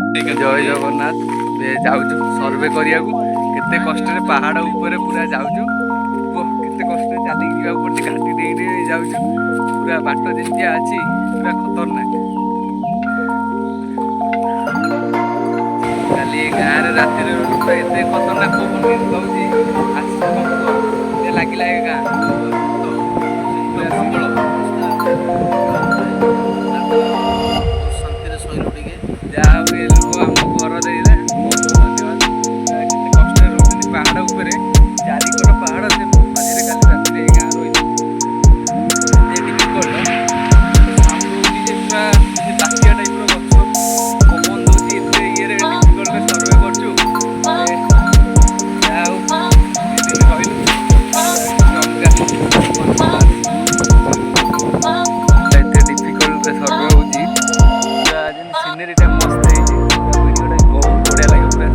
जय जगन्नाथ जाऊँ सर्वे करिया केते कष्ट पहाड़ ऊपर पूरा जाऊँ केते कष्ट चलिक पड़े घाटी दे जाऊँ पूरा बाट जमी अच्छी पूरा खतरनाक। काली गाँव में राति एत खतरनाक पवन दौर लगे गाँ जहाँ लोग आम घर देला बहुत धन्यवाद कष्ट रोक पहाड़ उपर चारिकर पहाड़ से मझे काली राति गाँव रही डिफिकल्ट पूरा बासिया टाइप गछ पवन दौर ये डिफिकल्ट सर्वे करचु डिफिकल्ट सर्वे हो सीनरीटा मस्त है वीडियो बहुत बढ़िया लगे पूरा